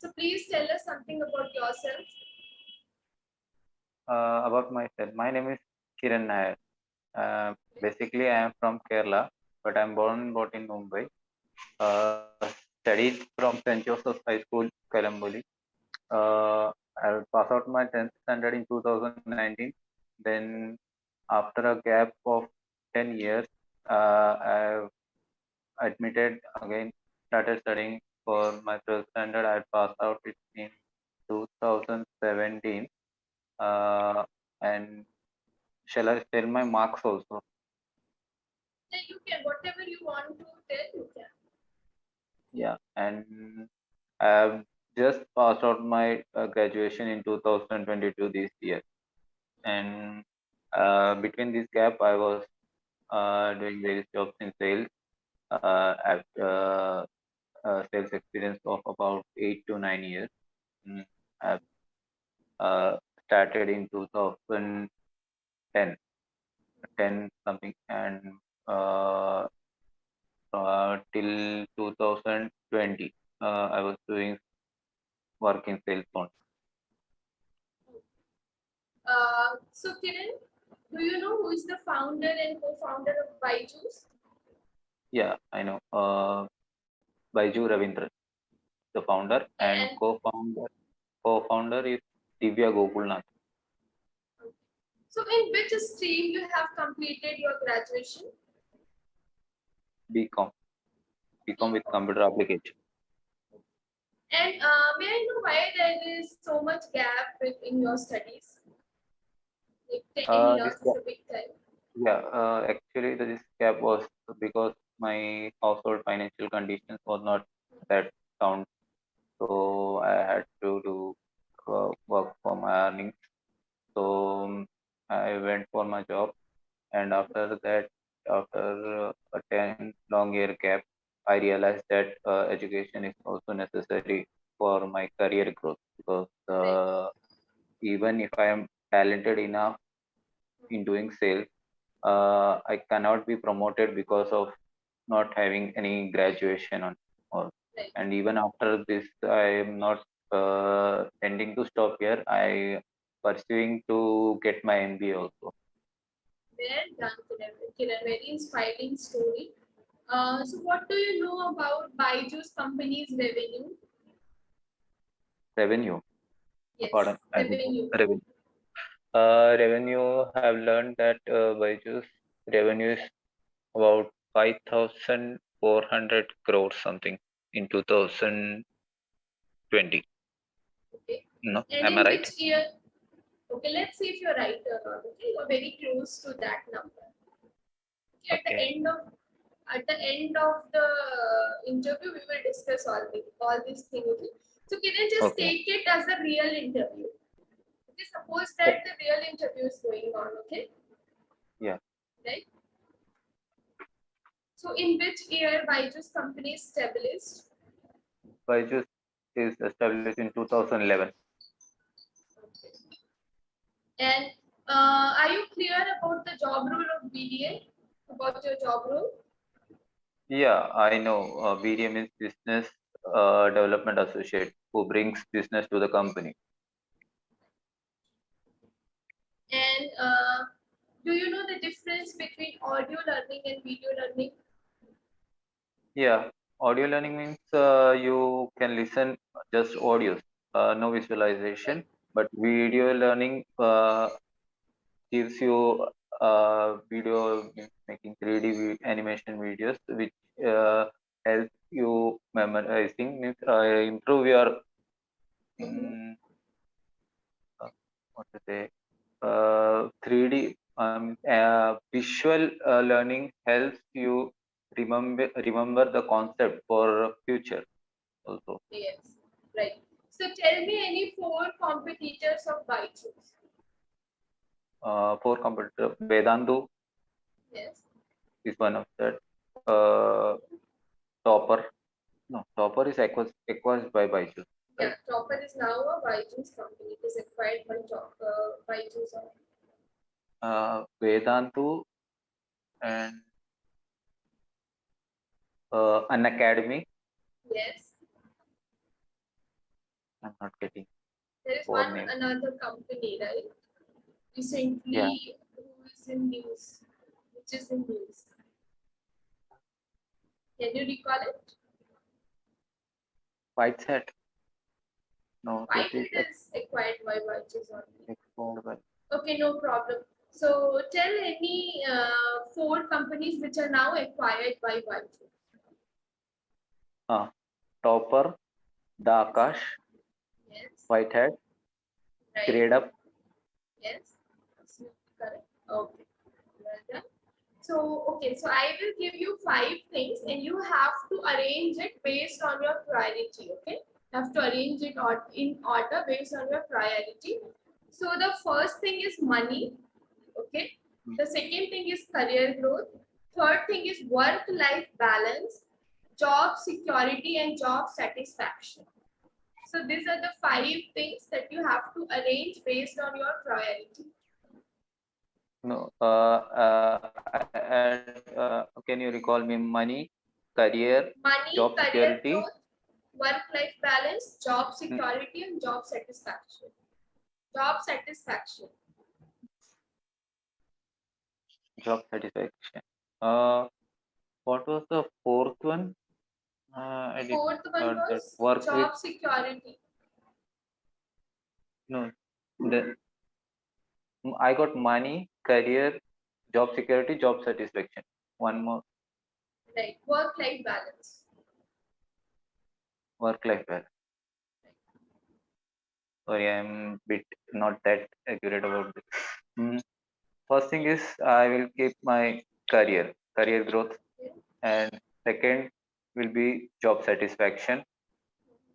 So please tell us something about yourself. About myself, my name is Kiran Nair. Basically, I am from Kerala, but I'm born and brought in Mumbai. Studied from St. Joseph's High School, Kalamboli. I passed out my 10th standard in 2019. Then, after a gap of 10 years, I admitted again, started studying for my 12th standard. I passed out it in 2017. And shall I tell my marks also? Yeah, you can, whatever you want to tell, you can. Yeah, and I've just passed out my graduation in 2022 this year. And between this gap, I was doing various jobs in sales. I've sales experience of about 8 to 9 years. Mm, I've started in 2010, 10 something, and uh, till 2020, I was doing work in sales only. So Kiran, do you know who is the founder and co-founder of Byju's? Yeah, I know. Byju Ravindran, the founder, and And co-founder is Divya Gokulnath, so in which stream you have completed your graduation? BCom, BCom with BCom. computer application. And may I know why there is so much gap in your studies? Like 10 This years is gap, a big time. yeah, actually this gap was because my household financial conditions was not that sound, so I had to do work for my earnings. So I went for my job, and after that, after a 10 long year gap, I realized that education is also necessary for my career growth, because Right. even if I am talented enough in doing sales, I cannot be promoted because of not having any graduation on all. Right. And even after this, I am not tending to stop here. I pursuing to get my MBA also. Well done, Kiran. Kiran, very inspiring story. So what do you know about Byju's company's revenue? Revenue, Yes, pardon, I didn't know. revenue. Revenue. Revenue have learned that Byju's revenue is about 5,400 crores something in 2020. Okay. No, And am I in right? which year? Okay, let's see if you're right or not. Okay, you're very close to that number. Okay, Okay. at the end of the interview, we will discuss all these things. Okay. So can I just Okay. take it as a real interview? Okay, suppose Yeah. that the real interview is going on. Okay, Yeah. right. So in which year Byju's company is established? Byju's is established in 2011. Okay. And are you clear about the job role of BDA? About your job role? Yeah, I know. BDM is Business Development Associate, who brings business to the company. And do you know the difference between audio learning and video learning? Yeah, audio learning means you can listen just audios, no visualization. Right. But video learning gives you video, means making 3D animation videos, which uh, help you memorizing, means improve your Mm-hmm. mm, what to say 3D visual learning helps you remember the concept for future also. Yes, right. So tell me any four competitors of Byju's. For computer, Vedantu Yes. is one of that. Uh, Topper, no, Topper is acquired by Byju, Yeah, right? Topper is now a Byju's company. It is acquired by Byju's. Vedantu and an academy. Yes. I'm not getting There is four one names. another company, right? Yeah, Recently, who is in news, which is in news. Can you recall it? 𝐻𝐵𝐻. No, Why that is it is acquired by Byju's only? acquired by Okay, no problem. So tell any four companies which are now acquired by Byju. Topper, the Akash, Yes, 𝐻𝐵𝐻, right. Grade Up. Yes, absolutely correct. Okay, well done. So, okay, so I will give you five things and you have to arrange it based on your priority, okay? You have to arrange it in order based on your priority. So, the first thing is money, okay? The second thing is career growth. Third thing is work-life balance, job security, and job satisfaction. So, these are the five things that you have to arrange based on your priority. No, can you recall me money, career, Money, job career security, growth, work-life balance, job mm, security, and job satisfaction. Job satisfaction. job satisfaction. Uh, what was the fourth one? I did Fourth one not that was work with job security. no. The, I got money, career, job security, job satisfaction. One more, Right. Work-life balance. work life balance. Sorry, I'm bit not that accurate about this. Mm, First thing is I will keep my career growth, Okay. and second will be job satisfaction.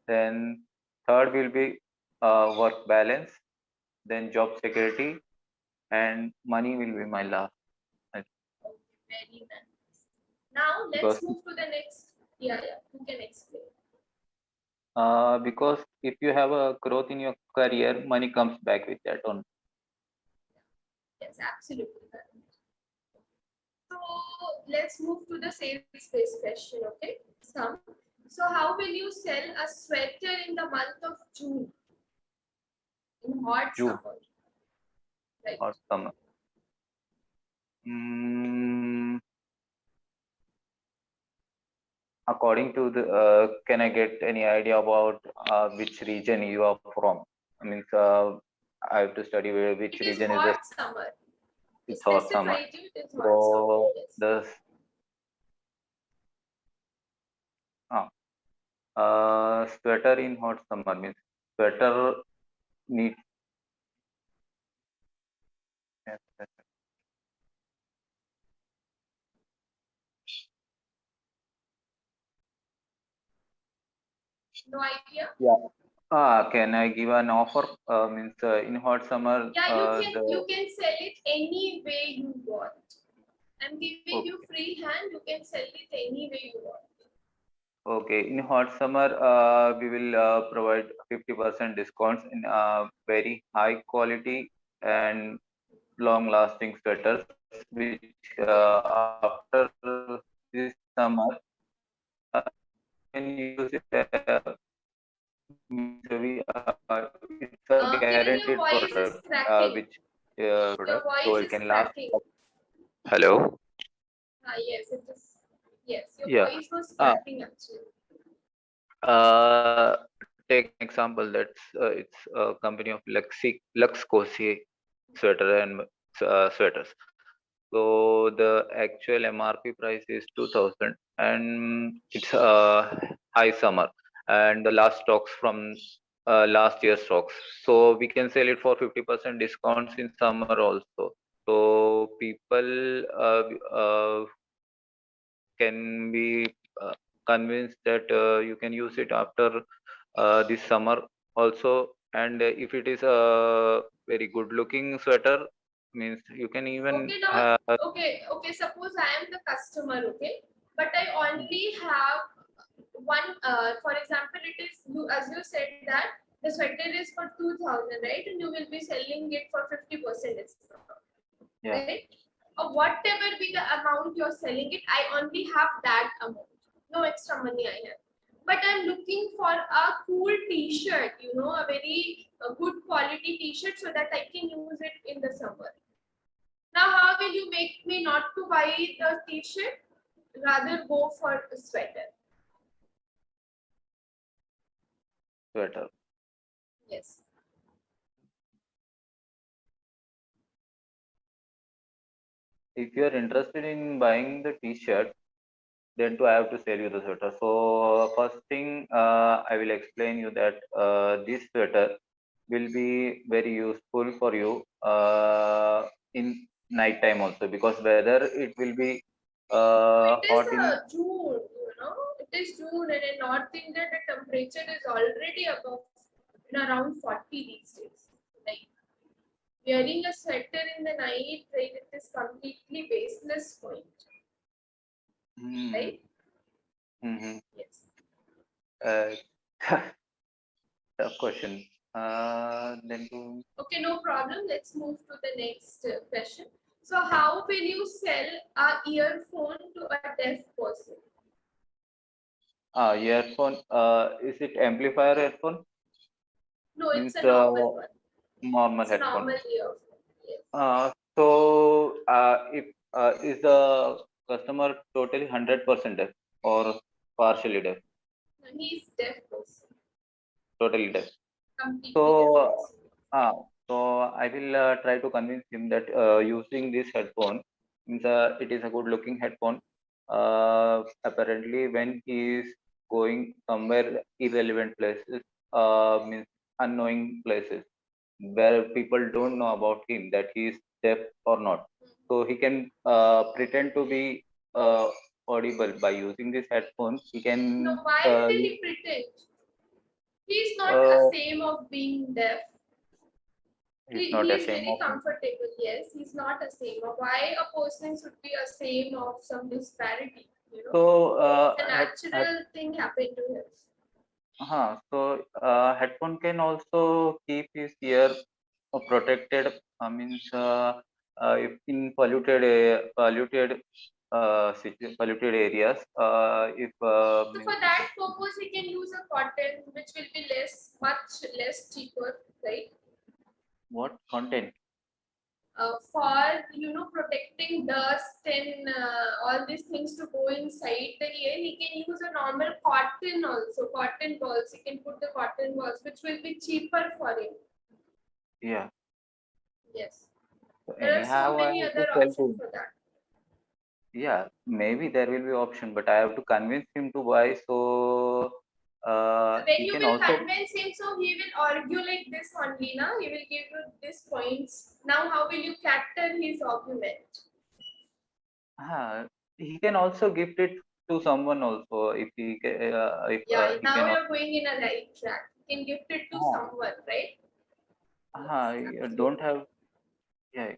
Then third will be work balance. Then job security, and money will be my last. Okay. Very nice. Now let's Because move to the next. Yeah, yeah. You can explain. because if you have a growth in your career, money comes back with that on. Yes, absolutely correct. So let's move to the sales-based question. Okay. Some. So how will you sell a sweater in the month of June in hot June summer? Right. or summer. Mm, According to the, can I get any idea about which region you are from? I mean, I have to study which It is region is the hot summer. it's hot summer. Specified you, it is hot summer. So Yes. the uh, sweater in hot summer means sweater needs. No idea? Yeah. Can I give an offer? Means in hot summer, Yeah, the you can sell it any way you want. I'm giving you okay. free hand. You can sell it any way you want. Okay, in hot summer, we will provide 50% discounts in very high quality and long-lasting sweaters, which after this summer, you can use it. It's a Kiran, guaranteed your product, voice is which cracking. Your product, so voice it is can last. cracking. Hello. Yes, it is. Yes, your Yeah. voice was Uh, cracking actually. Take an example. It's a company of 𝐶𝐶𝐿 sweater and sweaters. So the actual MRP price is 2000, and it's high summer, and the last stocks from last year's stocks. So we can sell it for 50% discounts in summer also. So people can be convinced that you can use it after this summer also. And if it is a very good looking sweater, means you can even Okay, now, have. okay. Suppose I am the customer, okay, but I only have one. For example, it is you as you said that the sweater is for 2000, right, and you will be selling it for 50% discount, Yeah. right? Or whatever be the amount you're selling it, I only have that amount. No extra money I have. but I'm looking for a cool t-shirt, you know, a very good quality t-shirt so that I can use it in the summer. Now, how will you make me not to buy the t-shirt? Rather go for a sweater. Sweater. Yes. If you are interested in buying the t-shirt, then too I have to sell you the sweater. So first thing, I will explain you that this sweater will be very useful for you in night time also, because whether it will be It is hot in June, you know, it is June, and in North India, the temperature is already above around 40 these days. Like wearing a sweater in the night, right? It is completely baseless point, hmm, right? hmm, Yes. uh, tough question. Then to Okay, no problem. Let's move to the next question. So, how will you sell a earphone to a deaf person? earphone. Is it amplifier earphone? No, it's Means a normal one. normal It's a headphone. normal earphone. Yes. If is the customer totally 100% deaf or partially deaf? He's deaf person, Totally deaf. completely deaf So, person. uh, so I will try to convince him that using this headphone means it is a good looking headphone. Apparently, when he is going somewhere irrelevant places, means unknowing places where people don't know about him that he is deaf or not. So he can pretend to be audible by using this headphones. He No, can why will he pretend? He's not uh, ashamed of being deaf. he's He not is ashamed very of it. comfortable. Yes, he's not ashamed. Why a person should be ashamed of some disparity? You know, So it's a natural thing happened to him. headphone can also keep his ear protected. Means if in polluted areas, if So means for that purpose, he can use a cotton, which will be much less cheaper, right? what content? For protecting dust and all these things to go inside the ear, he can use a normal cotton also, cotton balls. He can put the cotton balls, which will be cheaper for him. Yeah. Yes, So there are so anyhow, I many have to other sell options to. for that. Yeah, maybe there will be option, but I have to convince him to buy. So So when he you can will also. convince him, so he will argue like this only, now he will give you these points. Now, how will you capture his argument? He can also gift it to someone also if Yeah, he now can. you're going in a right track. You can gift it to Uh, someone, right? Yes, I don't absolutely. have. Yeah,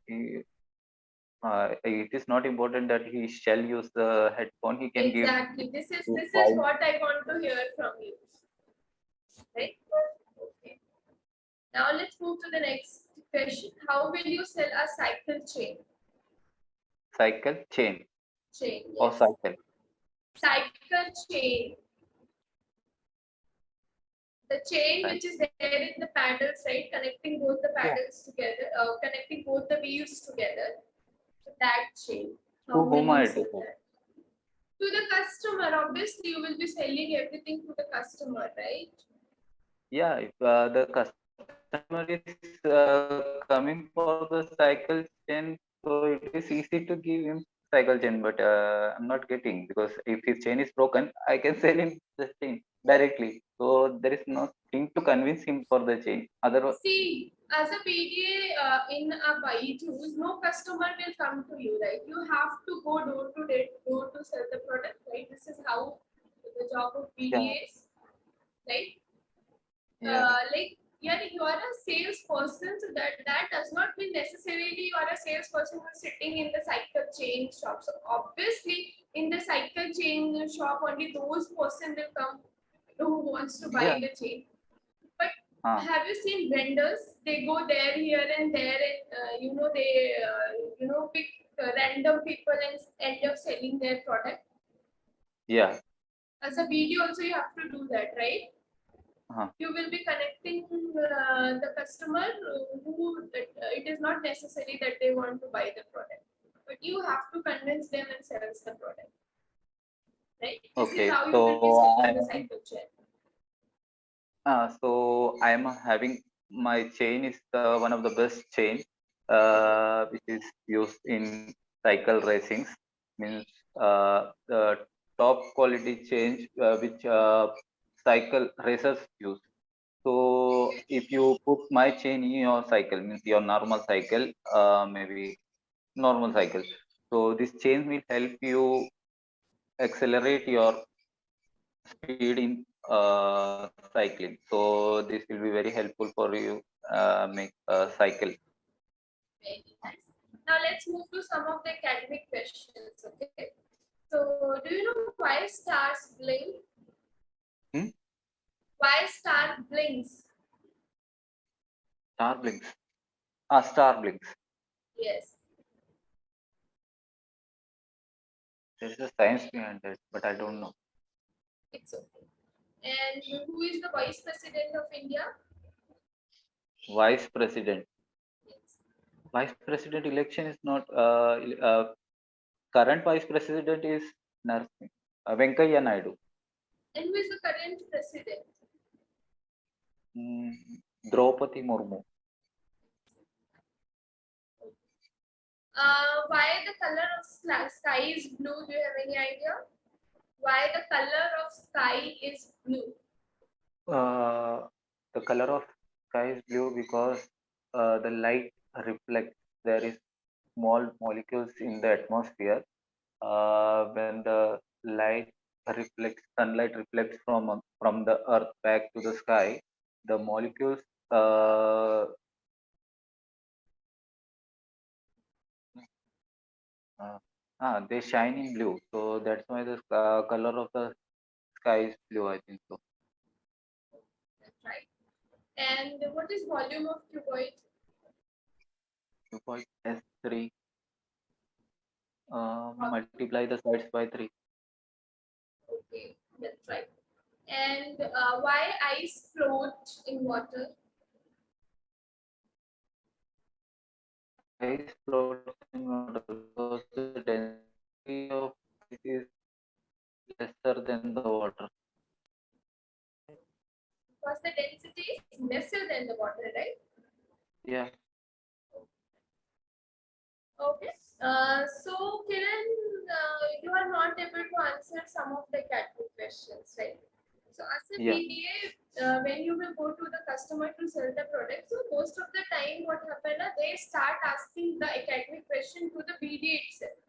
it is not important that he shall use the headphone. He can give Exactly. This is to this is five. what I want to hear from you. Right? Okay. Now let's move to the next question. How will you sell a cycle chain? Cycle chain Chain, or yes. cycle. Cycle chain. The chain Cycle. which is there in the paddles, right? Connecting both the Yeah. paddles together, connecting both the wheels together. So that chain. To How will whom you I sell do? that? To the customer. Obviously, you will be selling everything to the customer, right? Yeah, if the customer is coming for the cycle chain, so it is easy to give him cycle chain. But I'm not getting, because if his chain is broken, I can sell him the chain directly. So there is nothing to convince him for the chain. Otherwise, See, as a PDA in a Byju, no customer will come to you, right? You have to go door to sell the product, right? This is how the job of yeah, PDA is, right? yeah, Like you are a salesperson, so that does not mean necessarily you are a salesperson who is sitting in the cycle chain shop. So obviously, in the cycle chain shop, only those person will come who wants to buy yeah. the chain. But Uh, have you seen vendors? They go there, here, and there, and they pick random people and end up selling their product. yeah. As a BD also you have to do that, right? You will be connecting the customer who it is not necessary that they want to buy the product, but you have to convince them and sell the product, right? This is how you will be selling the cycle chair. So I am having my chain is one of the best chain which is used in cycle racings. Means the top quality chain which cycle racers use. So if you put my chain in your cycle, means your normal cycle, maybe normal cycle. So this chain will help you accelerate your speed in cycling. So this will be very helpful for you make a cycle. Very nice. Now let's move to some of the academic questions. Okay. So do you know why stars blink? Hmm? Why star blinks? Star blinks. Star blinks. Yes. There is a science behind it, but I don't know. It's okay. And who is the Vice President of India? Vice President. Yes. Vice President election is not. Current Vice President is Venkaiah Naidu. And who is the current president? Draupadi Murmu. Why the color of sky is blue? Do you have any idea? Why the color of sky is blue? The color of sky is blue because the light reflects. There is small molecules in the atmosphere. When the light reflects, sunlight reflects from the earth back to the sky, the molecules they shine in blue. So that's why the color of the sky is blue, I think so. That's right. And what is volume of cuboid? Cuboid S3 multiply the sides by 3. Okay, that's right. And why ice float in water? Ice floats in water because the density of ice is lesser than the water. Because the density is lesser than the water, right? Yeah. Okay. So Kiran, you are not able to answer some of the academic questions, right? So as a Yeah. PDA, when you will go to the customer to sell the product, so most of the time what happens, they start asking the academic question to the BDA itself,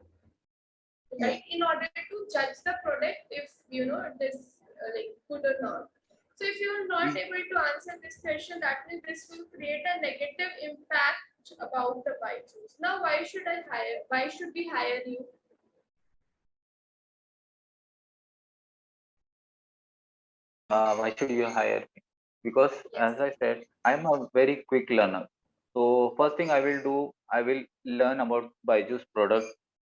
right? In order to judge the product if you know it is like good or not. So if you are not able to answer this question, that means this will create a negative impact about the Byju's. Now, why should I hire? Why should we hire you? Why should you hire me? Because as I said, I'm a very quick learner. So first thing I will do, I will learn about Byju's product,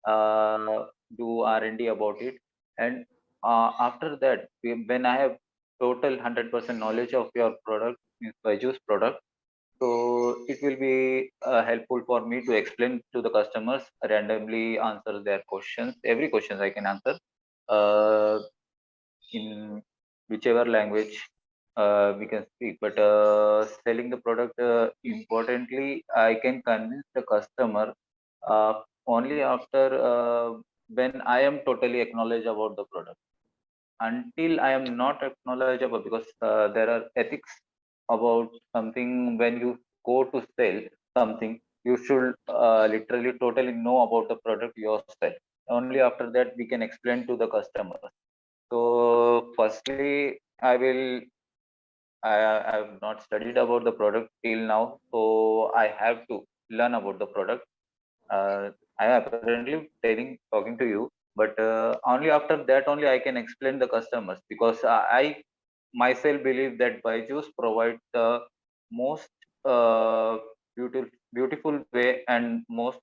do R&D about it, and after that, when I have total 100% knowledge of your product, means Byju's product, so it will be helpful for me to explain to the customers, randomly answer their questions, every questions I can answer. In whichever language we can speak, but selling the product, importantly I can convince the customer uh, only after when I am totally acknowledge about the product. Until I am not acknowledgeable, because there are ethics about something. When you go to sell something, you should literally totally know about the product yourself. Only after that we can explain to the customer. So firstly, I have not studied about the product till now, so I have to learn about the product. I am apparently talking to you, but only after that only I can explain the customers, because I myself believe that Byju's provide the most beautiful way and most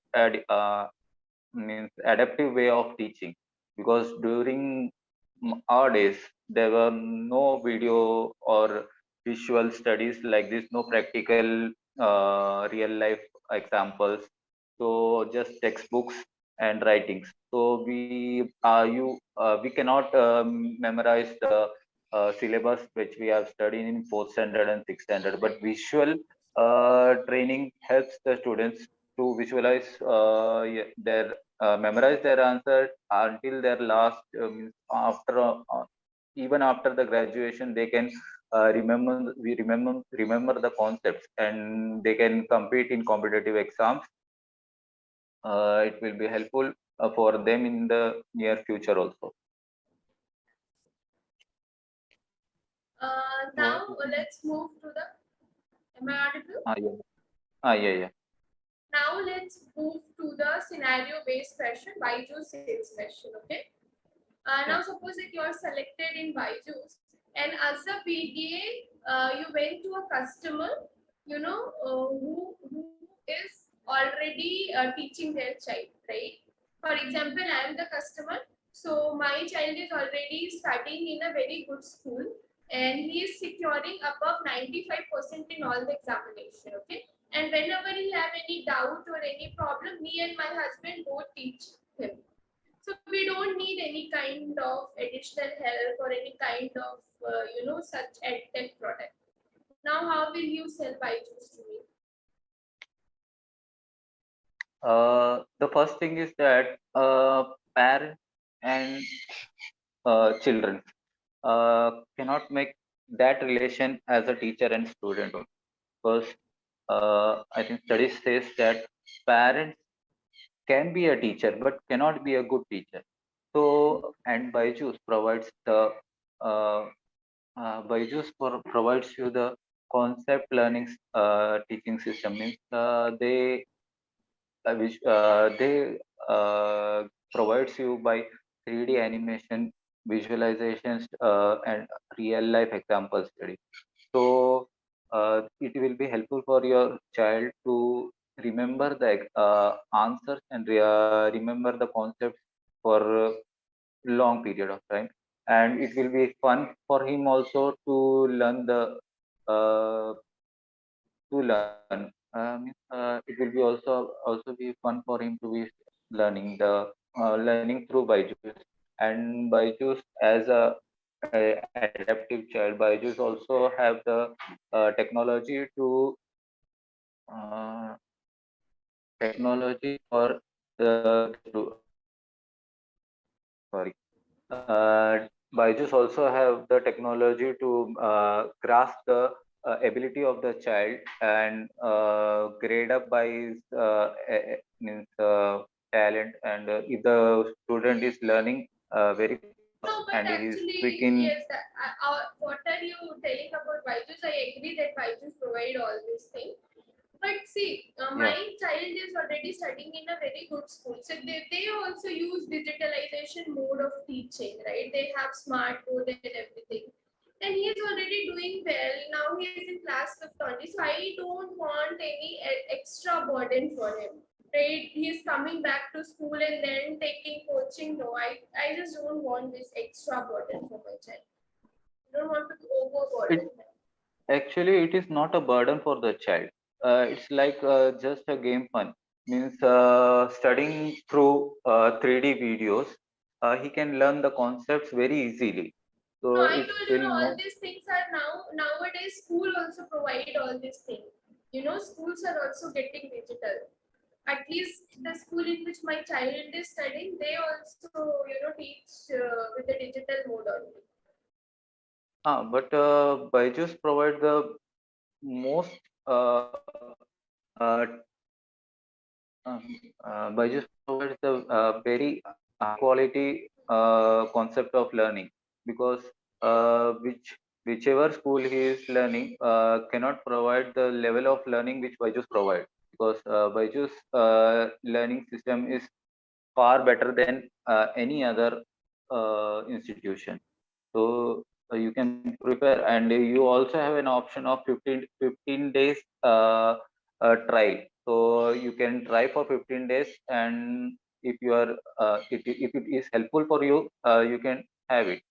means adaptive way of teaching, because during our days, there were no video or visual studies like this, no practical real life examples. So just textbooks and writings. So we cannot memorize the syllabus which we have studied in fourth standard and sixth standard, but visual training helps the students to visualize their memorize their answer until their last after even after the graduation they can remember the concepts and they can compete in competitive exams. It will be helpful for them in the near future also. Now let's move to the. Am I audible? Yeah. Yeah. Now let's move to the scenario-based question, Byju sales question. Okay. Now suppose that you are selected in Byju's, and as a PDA, you went to a customer, who is already teaching their child, right? For example, I am the customer, so my child is already studying in a very good school, and he is securing above 95% in all the examination. Okay, and whenever he have any doubt or any problem, me and my husband both teach him. So we don't need any kind of additional help or any kind of such edtech product. Now, how will you sell Byju's to me? The first thing is that parents and children cannot make that relation as a teacher and student, because I think studies says that parents can be a teacher but cannot be a good teacher. So, and Byju's provides the provides you the concept learning teaching system. Means they provides you by 3D animation, visualizations, and real life example study. So it will be helpful for your child to remember the answers and remember the concepts for a long period of time, and it will be fun for him also to learn the uh, to learn. It will be also be fun for him to be learning learning through Byju's. And Byju's as a adaptive child, Byju's also have the technology to uh, technology for sorry. Byju's also have the technology to grasp the ability of the child and grade up by his means talent. And if the student is learning very fast No, but and he is quick actually, in. yes. What are you telling about Byju's? I agree that Byju's provide all these things. But see, my Yeah. child is already studying in a very good school. So they also use digitalization mode of teaching, right? They have smart board and everything. And he is already doing well. Now he is in class 50. So I don't want any extra burden for him. Right? He is coming back to school and then taking coaching. No, I just don't want this extra burden for my child. I don't want to overburden It him. actually it is not a burden for the child. It's like just a game fun. Means studying through 3D videos, he can learn the concepts very easily. No, So I it told will all not. these things are nowadays school also provide all these things. Schools are also getting digital. At least the school in which my child is studying, they also teach with the digital mode only. But Byju's provide the most uh, Byju's provides the very high quality concept of learning, because whichever school he is learning cannot provide the level of learning which Byju's provide, because Byju's learning system is far better than any other institution. So you can prepare, and you also have an option of 15 days trial. So you can try for 15 days, and if you are if it is helpful for you, you can have it.